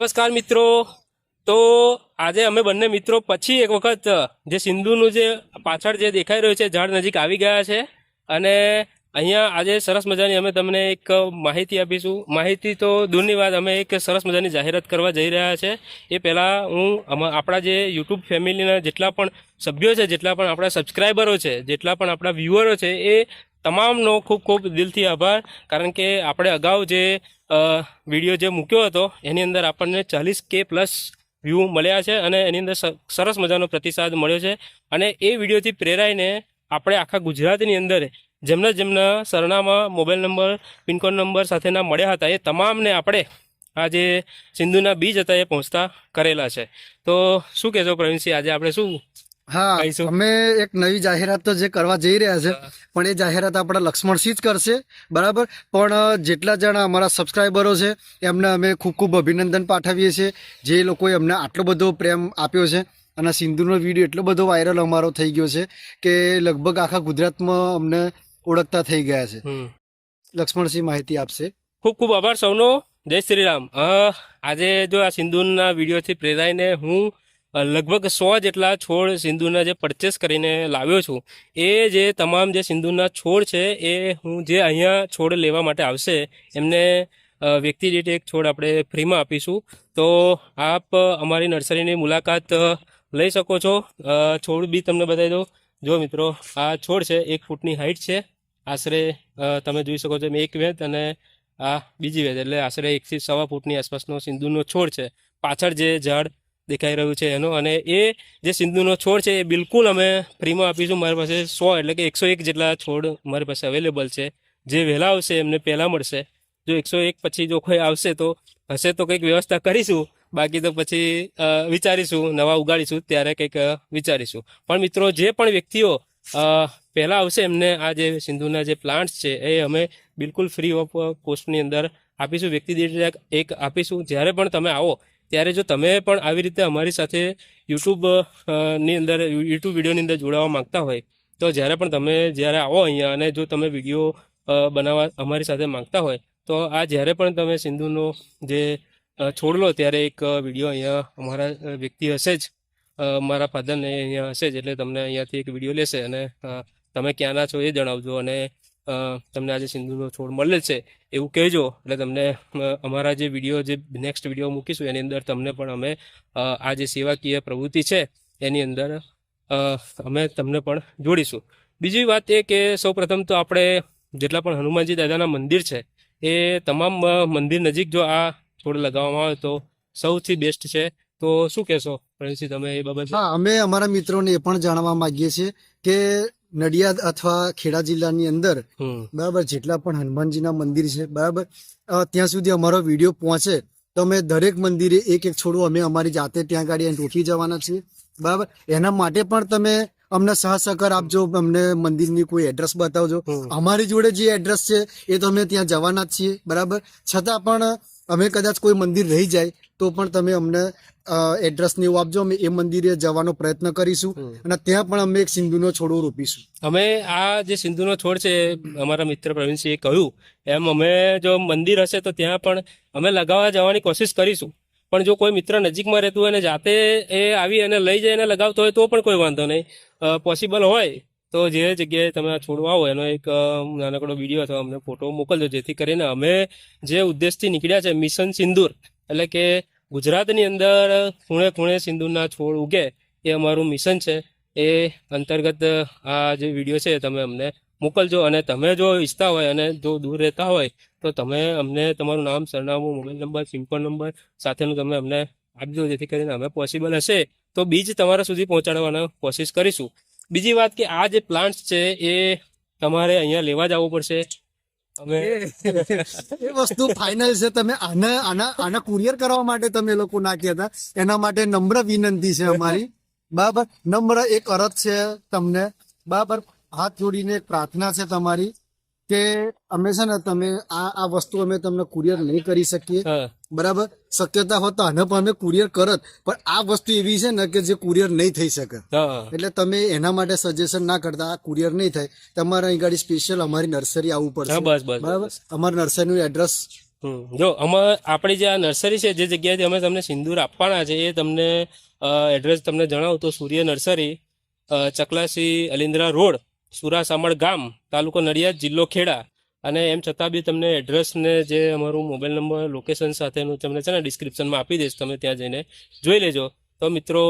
નમસ્કાર મિત્રો. તો આજે અમે બંને મિત્રો પછી એક વખત જે સિંધુનું જે પાછળ જે દેખાઈ રહ્યું છે ઝાડ નજીક આવી ગયા છે અને અહીંયા આજે સરસ મજાની અમે તમને એક માહિતી આપીશું. માહિતી તો દૂરની વાત, અમે એક સરસ મજાની જાહેરાત કરવા જઈ રહ્યા છે. એ પહેલાં હું આપણા જે યુટ્યુબ ફેમિલીના જેટલા પણ સભ્યો છે, જેટલા પણ આપણા સબસ્ક્રાઈબરો છે, જેટલા પણ આપણા વ્યુઅરો છે, એ તમામનો ખૂબ ખૂબ દિલથી આભાર. કારણ કે આપણે અગાઉ જે વિડીયો જે મૂક્યો હતો એની અંદર આપણને 40K પ્લસ વ્યૂ મળ્યા છે અને એની અંદર સરસ મજાનો પ્રતિસાદ મળ્યો છે. અને એ વિડીયોથી પ્રેરાઈને આપણે આખા ગુજરાતની અંદર જેમના સરનામા, મોબાઈલ નંબર, પિનકોડ નંબર સાથેના મળ્યા હતા એ તમામને આપણે આ જે સિંધુના બીજ હતા એ પહોંચતા કરેલા છે. તો શું કહેશો પ્રવીણસિંહ, આજે આપણે શું? હા, અમે એક નવી જાહેરાત તો જે કરવા જઈ રહ્યા છે, પણ એ જાહેરાત આપણા લક્ષ્મણસિંહ જ કરશે, બરાબર. પણ જેટલા જણા અમારા સબસ્ક્રાઈબરો છે એમને અમે ખૂબ ખૂબ અભિનંદન પાઠવીએ છીએ, જે લોકોએ અમને આટલો બધો પ્રેમ આપ્યો છે. અને સિંધુનો વિડીયો એટલો બધો વાયરલ અમારો થઈ ગયો છે કે લગભગ આખા ગુજરાતમાં અમને ઓળખતા થઈ ગયા છે. લક્ષ્મણસિંહ માહિતી આપશે. ખૂબ ખૂબ આભાર સૌનો. જય શ્રી રામ. આજે જો આ સિંધુના વિડીયોથી પ્રેરાઈને હું લગભગ 100 જેટલા છોડ સિંધુના જે પરચેસ કરીને લાવ્યો છું. એ જે તમામ જે સિંધુના છોડ છે એ હું જે અહીંયા છોડ લેવા માટે આવશે એમને વ્યક્તિ દીઠ એક છોડ આપણે ફ્રીમાં આપીશું. તો આપ અમારી નર્સરીની મુલાકાત લઈ શકો છો. છોડ બી તમને બતાવી દઉં. જો મિત્રો, આ છોડ છે 1 ફૂટની હાઈટ છે. આશરે તમે જોઈ શકો છો એક વેત અને આ બીજી વેત, એટલે આશરે 1 થી 1.25 ફૂટની આસપાસનો સિંધુનો છોડ છે. પાછળ જે ઝાડ દેખાઈ રહ્યું છે એનો, અને એ જે સિંધુનો છોડ છે એ બિલકુલ અમે ફ્રીમાં આપીશું. મારી પાસે 100 એટલે કે 101 જેટલા છોડ મારી પાસે અવેલેબલ છે. જે વહેલા આવશે એમને પહેલાં મળશે. જો 101 પછી જો કોઈ આવશે તો હશે તો કંઈક વ્યવસ્થા કરીશું, બાકી તો પછી વિચારીશું, નવા ઉગાડીશું ત્યારે કંઈક વિચારીશું. પણ મિત્રો, જે પણ વ્યક્તિઓ પહેલાં આવશે એમને આ જે સિંધુના જે પ્લાન્ટ્સ છે એ અમે બિલકુલ ફ્રી ઓફ કોસ્ટની અંદર આપીશું. વ્યક્તિ દીઠ એક આપીશું. જ્યારે પણ તમે આવો ત્યારે જો તમે પણ આવી રીતે અમારી સાથે યુટ્યુબની અંદર યુટ્યુબ વિડીયોની અંદર જોડાવા માંગતા હોય તો જ્યારે આવો અહીંયા અને જો તમે વિડીયો બનાવવા અમારી સાથે માંગતા હોય તો આ જ્યારે પણ તમે સિંધુનો જે છોડ લો ત્યારે એક વિડીયો અહીંયા અમારા વ્યક્તિ હશે જ, મારા ફાધરને અહીંયા હશે જ, એટલે તમને અહીંયાથી એક વિડીયો લેશે અને તમે ક્યાંના છો એ જણાવજો અને તમને આજે સિંધુનો છોડ મળે છે એવું કહેજો. એટલે તમને અમારા જે વિડીયો, જે નેક્સ્ટ વિડીયો મૂકીશું એની અંદર તમને પણ અમે આ જે સેવાકીય પ્રવૃત્તિ છે એની અંદર અમે તમને પણ જોડીશું. બીજી વાત એ કે સૌપ્રથમ તો આપણે જેટલા પણ હનુમાનજી દાદાના મંદિર છે એ તમામ મંદિર નજીક જો આ છોડ લગાવવામાં આવે તો સૌથી બેસ્ટ છે. તો શું કહેશો પ્રવીણસિંહ તમે એ બાબતે? હા, અમે અમારા મિત્રોને એ પણ જાણવા માંગીએ છીએ કે નડિયાદ અથવા ખેડા જિલ્લાની અંદર બરાબર જેટલા પણ હનુમાનજીના મંદિર છે, બરાબર, ત્યાં સુધી અમારો વિડીયો પહોંચે તો અમે દરેક મંદિરે એક એક છોડવું અમે અમારી જાતે ત્યાં ગાડી ટોકી જવાના છીએ, બરાબર. એના માટે પણ તમે અમને સહકાર આપજો, અમને મંદિરની કોઈ એડ્રેસ બતાવજો. અમારી જોડે જે એડ્રેસ છે એ તો અમે ત્યાં જવાના જ છીએ, બરાબર. છતાં પણ અમે કદાચ કોઈ મંદિર રહી જાય તો પણ તમે અમને એડ્રેસ ને એવું આપજો. અમે એ મંદિરે જવાનો પ્રયત્ન કરીશું અને ત્યાં પણ અમે એક સિંધુનો છોડવો રોપીશું. અમે આ જે સિંધુનો છોડ છે અમારા મિત્ર પ્રવીણસિંહે કહ્યું એમ, અમે જો મંદિર હશે તો ત્યાં પણ અમે લગાવવા જવાની કોશિશ કરીશું. પણ જો કોઈ મિત્ર નજીકમાં રહેતું હોય અને જાતે એ આવી અને લઈ જઈને લગાવતો હોય તો પણ કોઈ વાંધો નહીં. પોસિબલ હોય તો જે જગ્યાએ તમે આ છોડવા આવો એનો એક નાનકડો વિડીયો અથવા અમને ફોટો મોકલજો, જેથી કરીને અમે જે ઉદ્દેશથી નીકળ્યા છે મિશન સિંદૂર, એટલે કે ગુજરાતની અંદર ખૂણે ખૂણે સિંદૂરના છોડ ઉગે એ અમારું મિશન છે. એ અંતર્ગત આ જે વિડીયો છે તમે અમને મોકલજો. અને તમે જો ઈચ્છતા હોય અને જો દૂર રહેતા હોય તો તમે અમને તમારું નામ, સરનામું, મોબાઈલ નંબર, પિનકોડ નંબર સાથેનું તમે અમને આપજો, જેથી કરીને અમે પોસિબલ હશે તો બીજ તમારા સુધી પહોંચાડવાનો કોશિશ કરીશું. બીજી વાત કે આ જે પ્લાન્ટ્સ છે એ તમારે અહીંયા લેવા જ આવવું પડશે. અમે એ વસ્તુ ફાઇનલ છે. તમે આના કુરિયર કરવા માટે તમે લોકો નાખ્યા હતા, એના માટે નમ્ર વિનંતી છે અમારી, બરાબર. નમ્ર એક અરજ છે તમને, બરાબર. હાથ જોડીને એક પ્રાર્થના છે તમારી કે અમે છે ને તમે આ વસ્તુ અમે તમને કુરિયર નહીં કરી શકીએ, બરાબર. શક્યતા હોત તો આને પણ અમે કુરિયર કરત, પણ આ વસ્તુ એવી છે ને કે જે કુરિયર નહીં થઈ શકે. એટલે તમે એના માટે સજેશન ના કરતા, આ કુરિયર નહીં થાય તમારે અહીં ગાડી સ્પેશિયલ અમારી નર્સરી આવવું પડશે, બરાબર. અમારી નર્સરીનું એડ્રેસ જો આપણી જે આ નર્સરી છે, જે જગ્યાએથી અમે તમને સિંદૂર આપવાના છે, એ તમને એડ્રેસ તમને જણાવું તો સૂર્ય નર્સરી, ચકલાસી અલિન્દ્રા રોડ, સુરાસામણ ગામ, તાલુકો નડિયાદ, જિલ્લો ખેડા. અને એમ છતાં બી તમને એડ્રેસ ને જે અમારું મોબાઈલ નંબર લોકેશન સાથેનું તમને છે ને ડિસ્ક્રિપ્શનમાં આપી દઈશ, તમે ત્યાં જઈને જોઈ લેજો. તો મિત્રો,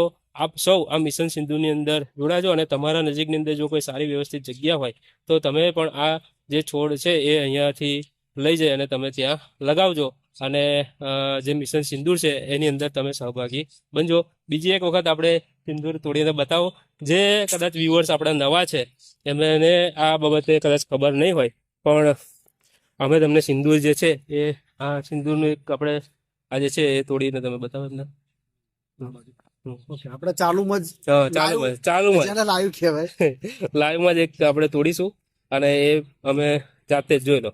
આપ સૌ આ મિશન સિંધુની અંદર જોડાજો, અને તમારા નજીકની અંદર જો કોઈ સારી વ્યવસ્થિત જગ્યા હોય તો તમે પણ આ જે છોડ છે એ અહીંયાથી લઈ જઈ અને તમે ત્યાં લગાવજો, અને જે મિશન સિંદૂર છે એની અંદર તમે સહભાગી બનજો. બીજી એક વખત આપણે સિંદૂર તોડીને બતાવો. જે કદાચ વ્યુઅર્સ આપણા નવા છે એમને આ બાબતે કદાચ ખબર નહીં હોય, પણ અમે તમને સિંદૂર જે છે એ આ સિંદૂરનું એક આપણે આ જે છે એ તોડીને તમે બતાવો એમને. આપણે ચાલુમાં જ ચાલુમાં જેને લાઈવ કહેવાય. લાઈવમાં જ એક આપણે તોડીશું, અને એ અમે જાતે જ જોઈ લો.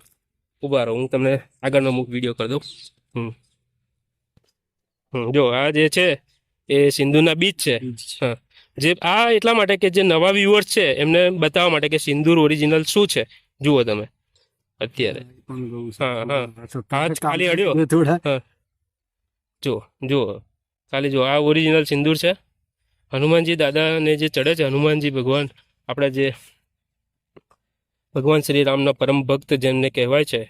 ઉભા રહો, હું તમને આગળનો વિડીયો કરી દઉં. જો આ જે છે એ સિંદૂરના બીજ છે. હા, જે આ એટલા માટે કે જે નવા વ્યુઅર્સ છે એમને બતાવવા માટે કે સિંદૂર ઓરિજિનલ શું છે. જુઓ તમે અત્યારે. હા, ખાલી અડ્યો. હા, જુઓ ખાલી જુઓ, આ ઓરિજિનલ સિંદૂર છે. હનુમાનજી દાદાને જે ચડે છે, હનુમાનજી ભગવાન, આપણા જે ભગવાન શ્રી રામના પરમ ભક્ત જેમને કહેવાય છે,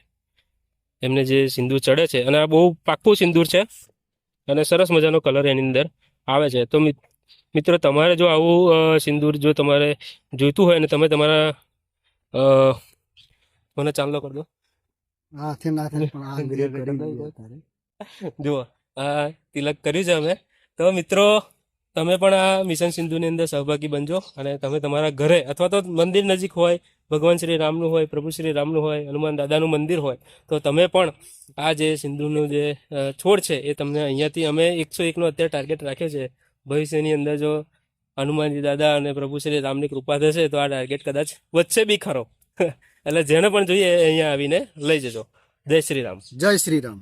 એમને જે સિંદૂર ચડે છે, અને આ બહુ પાક્કું સિંદૂર છે, અને સરસ મજાનો કલર એની અંદર આવે છે. તો મિત્રો, તમારે જો આવું સિંદૂર જો તમારે જોઈતું હોય, અને તમે તમારા મને ચાંદલો કરી દો. જુઓ, આ તિલક કર્યું છે અમે. તો મિત્રો, તમે પણ આ મિશન સિંધુની અંદર સહભાગી બનજો, અને તમે તમારા ઘરે અથવા તો મંદિર નજીક હોય, ભગવાન શ્રી રામનું હોય, પ્રભુ શ્રી રામનું હોય, હનુમાન દાદાનું મંદિર હોય, તો તમે પણ આ જે સિંધુનું જે છોડ છે એ તમને અહીંયાથી અમે 101નો અત્યારે ટાર્ગેટ રાખ્યો છે. ભવિષ્યની અંદર જો હનુમાનજી દાદા અને પ્રભુ શ્રી રામની કૃપા થશે તો આ ટાર્ગેટ કદાચ વધશે બી ખરો. એટલે જેને પણ જોઈએ અહીંયા આવીને લઈ જજો. જય શ્રી રામ. જય શ્રી રામ.